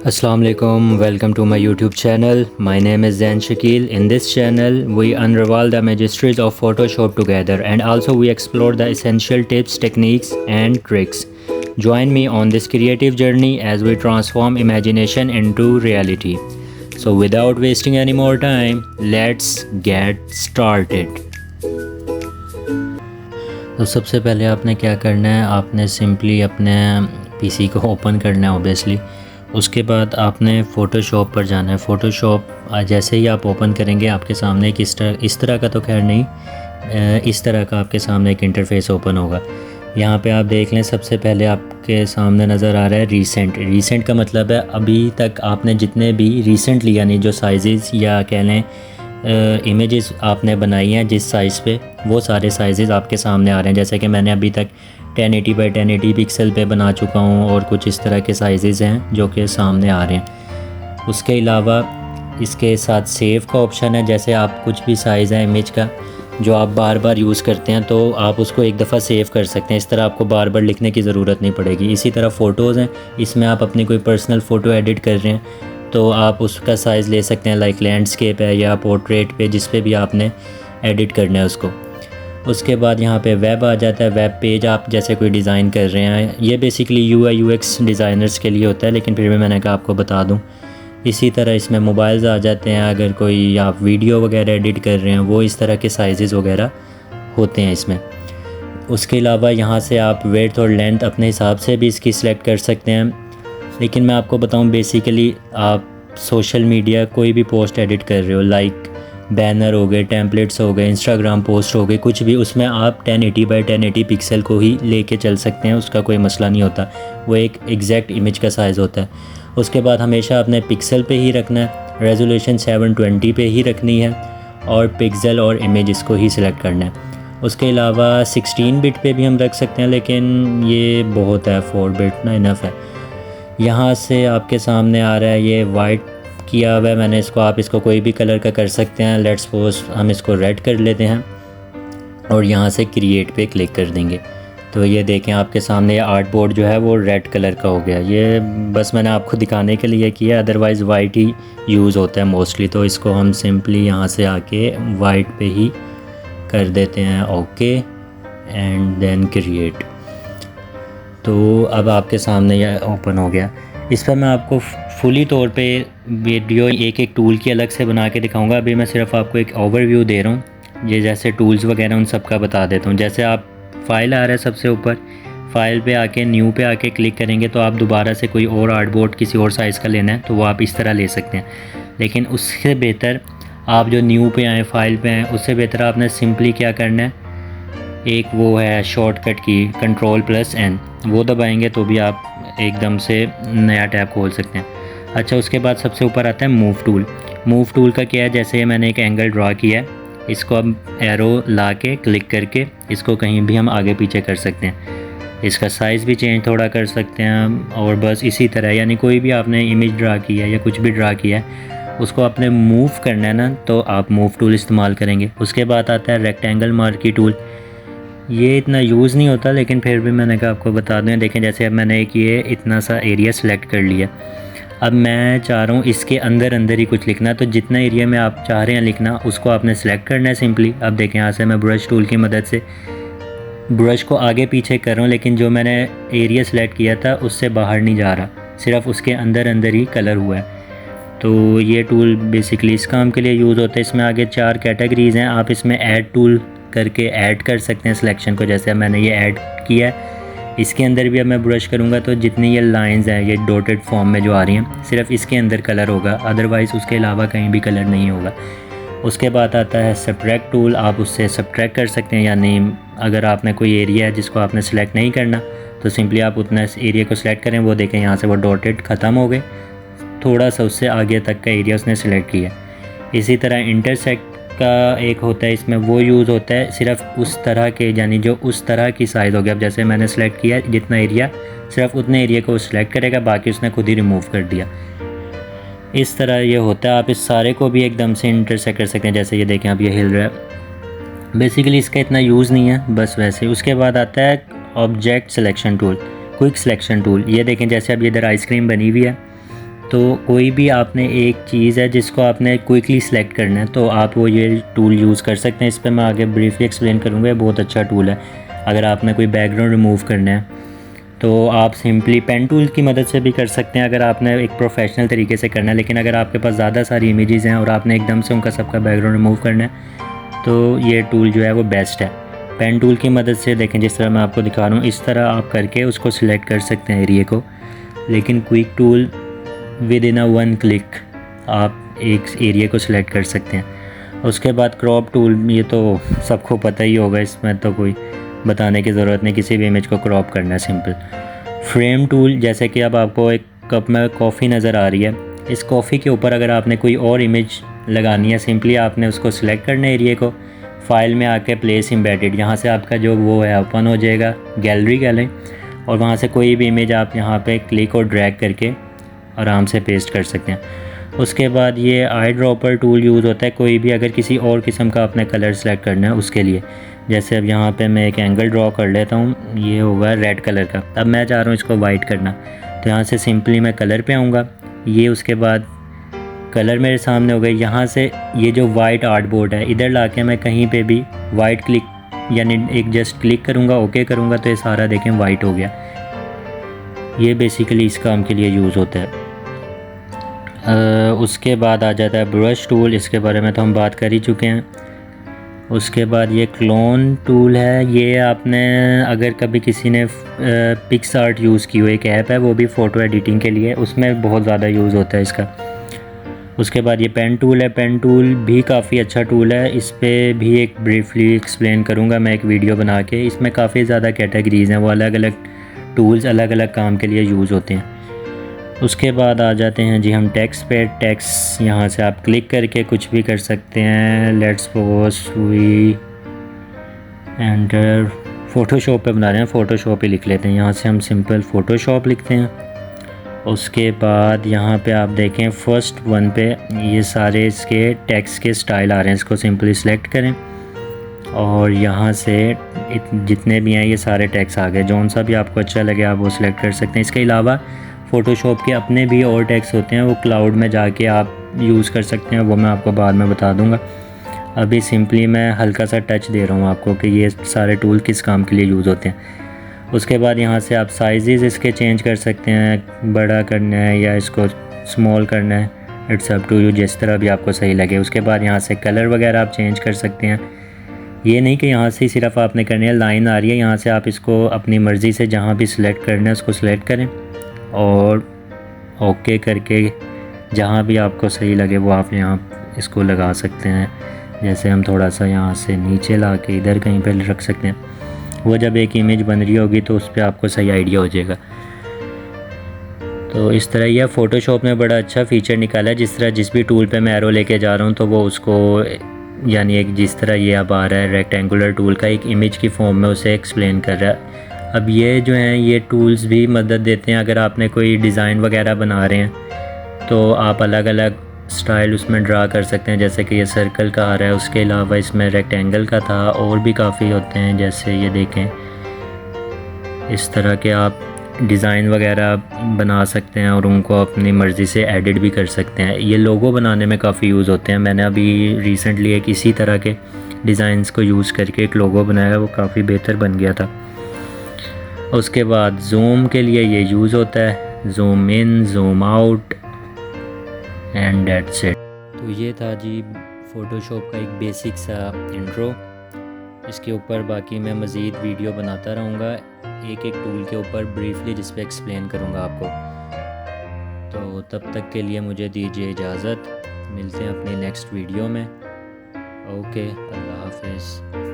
Assalamu alaikum, welcome to my YouTube channel. My name is Zain Shakil. In this channel, we unravel the mysteries of Photoshop together, and also we explore the essential tips, techniques and tricks. Join me on this creative journey as we transform imagination into reality. So without wasting any more time, let's get started. तो सबसे पहले आपने क्या करना है, आपने simply अपने PC को ओपन करना है ऑब्वियसली। उसके बाद आपने फ़ोटोशॉप पर जाना है। फ़ोटोशॉप जैसे ही आप ओपन करेंगे आपके सामने एक इस तरह का तो खैर नहीं, इस तरह का आपके सामने एक इंटरफेस ओपन होगा। यहाँ पे आप देख लें, सबसे पहले आपके सामने नज़र आ रहा है रीसेंट का मतलब है अभी तक आपने जितने भी रिसेंटली यानी जो साइज़ या कह लें इमेजेस आपने बनाई हैं जिस साइज़ पे, वो सारे साइज़ आपके सामने आ रहे हैं। जैसे कि मैंने अभी तक 1080 बाई 1080 पिक्सल पे बना चुका हूँ और कुछ इस तरह के साइज़ हैं जो कि सामने आ रहे हैं। उसके अलावा इसके साथ सेव का ऑप्शन है। जैसे आप कुछ भी साइज़ है इमेज का जो आप बार बार यूज़ करते हैं तो आप उसको एक दफ़ा सेव कर सकते हैं। इस तरह आपको बार बार लिखने की ज़रूरत नहीं पड़ेगी। इसी तरह फ़ोटोज़ हैं, इसमें आप अपनी कोई पर्सनल फ़ोटो एडिट कर रहे हैं तो आप उसका साइज़ ले सकते हैं, लाइक लैंडस्केप है या पोर्ट्रेट पे, जिस पे भी आपने एडिट करना है उसको। उसके बाद यहाँ पे वेब आ जाता है। वेब पेज आप जैसे कोई डिज़ाइन कर रहे हैं, ये बेसिकली UI UX डिज़ाइनर्स के लिए होता है, लेकिन फिर भी मैंने कहा आपको बता दूँ। इसी तरह इसमें मोबाइल्स आ जाते हैं, अगर कोई आप वीडियो वगैरह एडिट कर रहे हैं वो इस तरह के साइज़ वगैरह होते हैं इसमें। उसके अलावा यहाँ से आप विड्थ और लेंथ अपने हिसाब से भी इसकी सिलेक्ट कर सकते हैं। लेकिन मैं आपको बताऊँ, बेसिकली आप सोशल मीडिया कोई भी पोस्ट एडिट कर रहे हो, लाइक बैनर हो गए, टेम्पलेट्स हो गए, इंस्टाग्राम पोस्ट हो गए, कुछ भी, उसमें आप 1080 बाई 1080 पिक्सल को ही लेके चल सकते हैं, उसका कोई मसला नहीं होता। वो एक एग्जैक्ट इमेज का साइज़ होता है। उसके बाद हमेशा अपने पिक्सल पे ही रखना है, रेजोल्यूशन 720 पे ही रखनी है और पिक्सल और इमेज इसको ही सिलेक्ट करना है। उसके अलावा 16 बिट पे भी हम रख सकते हैं, लेकिन ये बहुत है, 4 बिट ना इनफ है। यहाँ से आपके सामने आ रहा है ये वाइट किया हुआ है मैंने इसको, आप इसको कोई भी कलर का कर सकते हैं। लेट्स सपोज हम इसको रेड कर लेते हैं और यहाँ से क्रिएट पे क्लिक कर देंगे तो ये देखें आपके सामने आर्ट बोर्ड जो है वो रेड कलर का हो गया। ये बस मैंने आपको दिखाने के लिए किया, अदरवाइज़ वाइट ही यूज़ होता है मोस्टली। तो इसको हम सिंपली यहाँ से आके वाइट पे ही कर देते हैं, ओके एंड देन क्रिएट। तो अब आपके सामने यह ओपन हो गया। इस पर मैं आपको फुली तौर पे वीडियो एक टूल की अलग से बना के दिखाऊंगा। अभी मैं सिर्फ आपको एक ओवरव्यू दे रहा हूँ। ये जैसे टूल्स वगैरह उन सब का बता देता हूँ। जैसे आप फाइल आ रहा है सबसे ऊपर, फाइल पे आके न्यू पे आके क्लिक करेंगे तो आप दोबारा से कोई और आर्टबोर्ड किसी और साइज़ का लेना है तो वो आप इस तरह ले सकते हैं। लेकिन उससे बेहतर आप जो न्यू पे आएँ, फाइल पे आएँ, उससे बेहतर आपने सिंपली क्या करना है, एक वो है शॉर्टकट की Ctrl+N, वो दबाएंगे तो भी आप एकदम से नया टैब खोल सकते हैं। अच्छा, उसके बाद सबसे ऊपर आता है मूव टूल का क्या है, जैसे मैंने एक एंगल ड्रा किया है, इसको अब एरो ला के क्लिक करके इसको कहीं भी हम आगे पीछे कर सकते हैं। इसका साइज़ भी चेंज थोड़ा कर सकते हैं और बस इसी तरह, यानी कोई भी आपने इमेज ड्रा किया है या कुछ भी ड्रा किया है उसको आपने मूव करना है ना, तो आप मूव टूल इस्तेमाल करेंगे। उसके बाद आता है रेक्टेंगल मार्की टूल। ये इतना यूज़ नहीं होता लेकिन फिर भी मैंने कहा आपको बता दें। देखें जैसे अब मैंने एक ये इतना सा एरिया सेलेक्ट कर लिया, अब मैं चाह रहा हूँ इसके अंदर ही कुछ लिखना, तो जितना एरिया में आप चाह रहे हैं लिखना उसको आपने सेलेक्ट करना है सिंपली। अब देखें यहाँ से मैं ब्रश टूल की मदद से ब्रश को आगे पीछे कर रहा हूँ, लेकिन जो मैंने एरिया सेलेक्ट किया था उससे बाहर नहीं जा रहा, सिर्फ उसके अंदर ही कलर हुआ है। तो ये टूल बेसिकली इस काम के लिए यूज़ होता है। इसमें आगे 4 कैटेगरीज़ हैं, आप इसमें ऐड टूल करके ऐड कर सकते हैं सिलेक्शन को। जैसे मैंने ये ऐड किया है, इसके अंदर भी अब मैं ब्रश करूँगा तो जितनी ये लाइंस हैं ये डॉटेड फॉर्म में जो आ रही हैं सिर्फ इसके अंदर कलर होगा, अदरवाइज़ उसके अलावा कहीं भी कलर नहीं होगा। उसके बाद आता है सब्ट्रैक्ट टूल, आप उससे सब्ट्रैक्ट कर सकते हैं, यानी अगर आपने कोई एरिया है जिसको आपने सेलेक्ट नहीं करना तो सिंपली आप उतना इस एरिया को सिलेक्ट करें, वो देखें यहाँ से वो डॉटेड ख़त्म हो गए, थोड़ा सा उससे आगे तक का एरिया उसने सेलेक्ट किया। इसी तरह इंटरसेक्ट का एक होता है, इसमें वो यूज़ होता है सिर्फ उस तरह के, यानी जो उस तरह की साइज़ हो गया। अब जैसे मैंने सेलेक्ट किया जितना एरिया, सिर्फ उतने एरिया को सिलेक्ट करेगा, बाकी उसने खुद ही रिमूव कर दिया। इस तरह ये होता है। आप इस सारे को भी एकदम से इंटरसेक्ट कर सकते हैं। जैसे ये देखें अब ये हिल रहा है, बेसिकली इसका इतना यूज़ नहीं है, बस वैसे। उसके बाद आता है object selection tool, quick selection tool. ये देखें जैसे अब ये इधर आइसक्रीम बनी हुई है तो कोई भी आपने एक चीज़ है जिसको आपने क्विकली सेलेक्ट करना है तो आप वो ये टूल यूज़ कर सकते हैं। इस पर मैं आगे ब्रीफली एक्सप्लेन करूँगा। ये बहुत अच्छा टूल है। अगर आपने कोई बैकग्राउंड रिमूव करना है तो आप सिंपली पेन टूल की मदद से भी कर सकते हैं अगर आपने एक प्रोफेशनल तरीके से करना है। लेकिन अगर आपके पास ज़्यादा सारी इमेजेस हैं और आपने एकदम से उनका सबका बैकग्राउंड रिमूव करना है तो ये टूल जो है वो बेस्ट है। पेन टूल की मदद से देखें, जिस तरह मैं आपको दिखा रहा हूँ, इस तरह आप करके उसको सिलेक्ट कर सकते हैं एरिया को। लेकिन quick tool with in 1 click आप एक एरिया को सिलेक्ट कर सकते हैं। उसके बाद क्रॉप टूल, ये तो सबको पता ही होगा, इसमें तो कोई बताने की ज़रूरत नहीं, किसी भी इमेज को क्रॉप करना है सिंपल। फ्रेम टूल, जैसे कि अब आपको एक कप में कॉफ़ी नज़र आ रही है, इस कॉफ़ी के ऊपर अगर आपने कोई और इमेज लगानी है, सिंपली आपने उसको सिलेक्ट करना है एरिया को, फाइल में आके प्लेस एम्बेडेड, यहाँ से आपका जो वो है ओपन हो जाएगा गैलरी और वहाँ से कोई भी इमेज आप यहाँ पे क्लिक और ड्रैग करके आराम से पेस्ट कर सकते हैं। उसके बाद ये आई ड्रॉपर टूल यूज़ होता है कोई भी अगर किसी और किस्म का आपने कलर सेलेक्ट करना है उसके लिए। जैसे अब यहाँ पे मैं एक एंगल ड्रॉ कर लेता हूँ, ये होगा रेड कलर का। अब मैं चाह रहा हूँ इसको वाइट करना, तो यहाँ से सिंपली मैं कलर पे आऊँगा, ये उसके बाद कलर मेरे सामने हो गए। यहाँ से ये जो वाइट आर्टबोर्ड है इधर लाके मैं कहीं पे भी वाइट क्लिक, यानी एक जस्ट क्लिक करूँगा, ओके करूँगा, तो ये सारा देखें वाइट हो गया। ये बेसिकली इस काम के लिए यूज़ होता है। उसके बाद आ जाता है ब्रश टूल, इसके बारे में तो हम बात कर ही चुके हैं। उसके बाद ये क्लोन टूल है, ये आपने अगर कभी किसी ने पिक्स आर्ट यूज़ की हो, एक ऐप है वो भी फ़ोटो एडिटिंग के लिए, उसमें बहुत ज़्यादा यूज़ होता है इसका। उसके बाद ये पेन टूल है, पेन टूल भी काफ़ी अच्छा टूल है, इस पर भी एक ब्रीफली एक्सप्लेन करूँगा मैं एक वीडियो बना के। इसमें काफ़ी ज़्यादा कैटेगरीज़ हैं, वो अलग अलग टूल्स अलग अलग काम के लिए यूज़ होते हैं। उसके बाद आ जाते हैं जी हम टेक्स्ट पे। टेक्स्ट यहाँ से आप क्लिक करके कुछ भी कर सकते हैं। Let's suppose we enter Photoshop पे बना रहे हैं, फ़ोटोशॉप ही लिख लेते हैं। यहाँ से हम सिंपल फ़ोटोशॉप लिखते हैं। उसके बाद यहाँ पे आप देखें फर्स्ट वन पे ये सारे इसके टेक्स्ट के स्टाइल आ रहे हैं, इसको सिंपली सिलेक्ट करें और यहाँ से जितने भी हैं ये सारे टेक्स्ट आ गए। जौन सा भी आपको अच्छा लगे आप वो सिलेक्ट कर सकते हैं। इसके अलावा फ़ोटोशॉप के अपने भी और टेक्स्ट होते हैं, वो क्लाउड में जाके आप यूज़ कर सकते हैं, वो मैं आपको बाद में बता दूंगा। अभी सिंपली मैं हल्का सा टच दे रहा हूँ आपको कि ये सारे टूल किस काम के लिए यूज़ होते हैं। उसके बाद यहाँ से आप साइज़ इसके चेंज कर सकते हैं, बड़ा करना है या इसको स्मॉल करना है, इट्स अप टू यू, जिस तरह भी आपको सही लगे। उसके बाद यहाँ से कलर वगैरह आप चेंज कर सकते हैं। ये नहीं कि यहाँ से सिर्फ आपने करनी है, लाइन आ रही है यहाँ से आप इसको अपनी मर्ज़ी से जहाँ भी सिलेक्ट करना है उसको सिलेक्ट करें और ओके करके जहाँ भी आपको सही लगे वो आप यहाँ इसको लगा सकते हैं। जैसे हम थोड़ा सा यहाँ से नीचे ला के इधर कहीं पे रख सकते हैं, वो जब एक इमेज बन रही होगी तो उस पर आपको सही आइडिया हो जाएगा। तो इस तरह यह फ़ोटोशॉप ने बड़ा अच्छा फ़ीचर निकाला है। जिस तरह जिस भी टूल पे मैं एरो लेके जा रहा हूँ तो वो उसको, यानी एक जिस तरह ये अब आ रहा है रेक्टेंगुलर टूल का, एक इमेज की फॉर्म में उसे एक्सप्लेन कर रहा है। अब ये जो हैं ये टूल्स भी मदद देते हैं अगर आपने कोई डिज़ाइन वगैरह बना रहे हैं तो आप अलग अलग स्टाइल उसमें ड्रा कर सकते हैं। जैसे कि ये सर्कल का आ रहा है, उसके अलावा इसमें रेक्टेंगल का था, और भी काफ़ी होते हैं। जैसे ये देखें, इस तरह के आप डिज़ाइन वगैरह बना सकते हैं और उनको अपनी मर्ज़ी से एडिट भी कर सकते हैं। ये लोगो बनाने में काफ़ी यूज़ होते हैं। मैंने अभी रिसेंटली एक इसी तरह के डिज़ाइंस को यूज़ करके एक लोगो बनाया, वो काफ़ी बेहतर बन गया था। उसके बाद जूम के लिए ये यूज़ होता है, zoom in, zoom out and that's it. तो ये था जी फ़ोटोशॉप का एक बेसिक सा इंट्रो। इसके ऊपर बाकी मैं मज़ीद वीडियो बनाता रहूँगा, एक एक टूल के ऊपर ब्रीफली जिस पे एक्सप्लेन करूँगा आपको। तो तब तक के लिए मुझे दीजिए इजाज़त, मिलते हैं अपनी नेक्स्ट वीडियो में। ओके, अल्लाह हाफ़िज़।